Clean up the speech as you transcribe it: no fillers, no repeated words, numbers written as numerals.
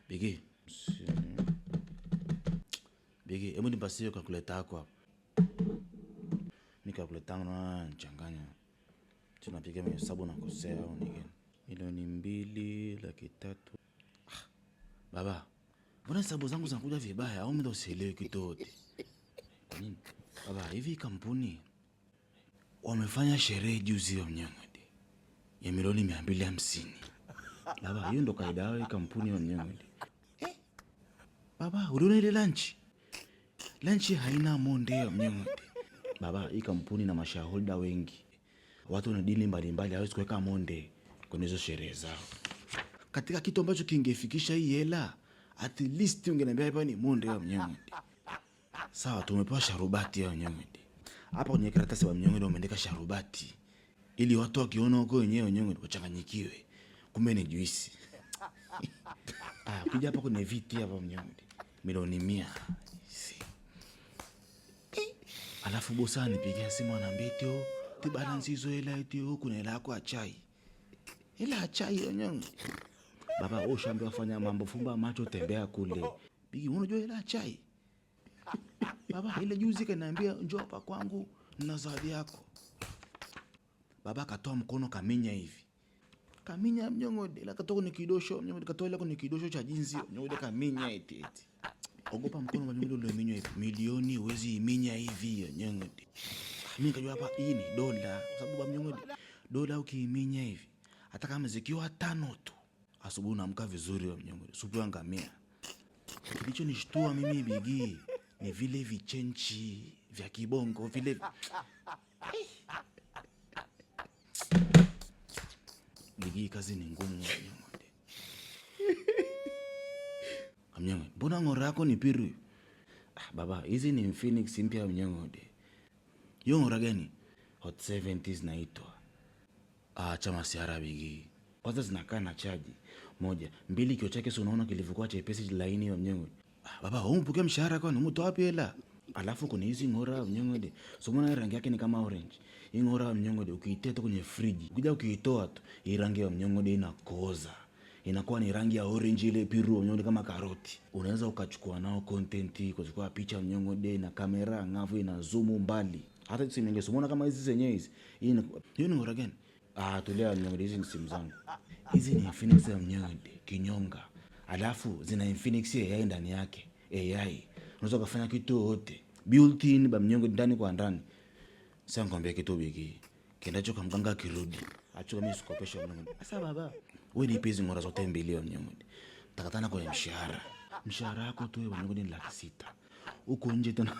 Bigi. Bigi, hebu nipasie calculator yako hapo. Mimi calculator yangu na changanya. Tunapiga mahesabu na kosea au nini? Milioni 2,300,000. Baba, mbona hesabu zangu zinakuja vibaya au mimi ndo sielewi kitu yote? Kwa nini? Baba, hivi kampuni wamefanya sherehe juzi ya Mnyang'odi ya milioni 250. Baba, hiyo ndo kaida yao kampuni ya Mnyang'odi. Baba, uliona ile lunch? Lunch haina monde ya Mnyang'odi. Baba, hii kampuni na mashareholder wengi. Watu na dili mbalimbali hawezi kuweka monde kwenye hizo sherehe zao. Katika kitu ambacho kingefikisha hii hela, at least ungeniambia hapa ni monde ya Mnyang'odi. Sawa, tumepewa sharubati ya Mnyang'odi. Hapa kwenye karatasi ya Mnyang'odi wameandika sharubati ili watu wakiona huko wenyewe Mnyang'odi wachanganyikiwe. Kumbe ni juisi. Kuja hapa kwenye viti hapa Mnyang'odi. Milioni 100. Alafu bosa anipigia simu ananiambia eti ti balance hizo hela eti kuna hela yako ya chai. Hela ya chai Mnyang'odi. Baba wewe ushaambiwa fanya mambo, fumba macho, tembea kule. Bigi, unajua hela ya chai? Baba ile juzi kaniambia njoo hapa kwangu na zawadi yako. Baba akatoa mkono kaminya hivi. Kaminya Mnyang'odi, ila katoka ni kidosho, Mnyang'odi katoa ile ni kidosho cha jinsi, Mnyang'odi kaminya eti. Ogopa mkono wa Mnyang'odi ndio minywa hivi. Milioni huwezi iminya hivi Mnyang'odi. Mimi nikajua hapa hii ni dola, kwa sababu Mnyang'odi dola ukiiminya hivi hata kama zikiwa 5 tu asubuhi unaamka vizuri Mnyang'odi. Supu ya ngamia. Kilichonishtua mimi Bigi ni vile vichenchi vya kibongo vile. Bigi, kazi ni ngumu Mnyang'odi. Mnyang'odi, mbona ng'ora yako ni piru? Baba, hizi ni Infinix mpya Mnyang'odi. Hiyo ng'ora gani? Hot 70s naitwa. Acha masiara Bigi. Kwanza zinakaa na chaji. 1, 2 kio chake si unaona kilivyokuwa chepesi laini ya Mnyang'odi. Baba, umpokea mshahara kwa mtu wapi hela? Alafu kuna hizi ng'ora Mnyang'odi. So mbona rangi yake ni kama orange? Hii ng'ora Mnyang'odi ukiiteta kwenye friji, ukija ukiitoa tu, hii rangi ya Mnyang'odi inakoza. Inakuwa ni rangi ya orange ile piru Mnyang'odi kama karoti. Unaweza ukachukua nao content, kuchukua picha Mnyang'odi na kamera ngavu ina zoom mbali. Hata simu ningesomona kama hizi zenyewe hizi. Hii ni ng'ora gani? Tulia Mnyang'odi, hizi ni simu zangu. Hizi ni Infinix ya Mnyang'odi, kinyonga. Alafu zina Infinix AI ndani yake. AI. Unaweza kufanya kitu yote. Built-in ba Mnyang'odi ndani kwa ndani. Sasa nikwambia kitu Bigi. Kiendacho kwa mganga kirudi. Acho mimi sikopesha Mnyang'odi. Sasa baba, wewe ni pezi ng'ora zote 2 Mnyang'odi. Takatana kwa mshahara. Mshahara wako tu wewe Mnyang'odi ni 600,000. Huko nje tena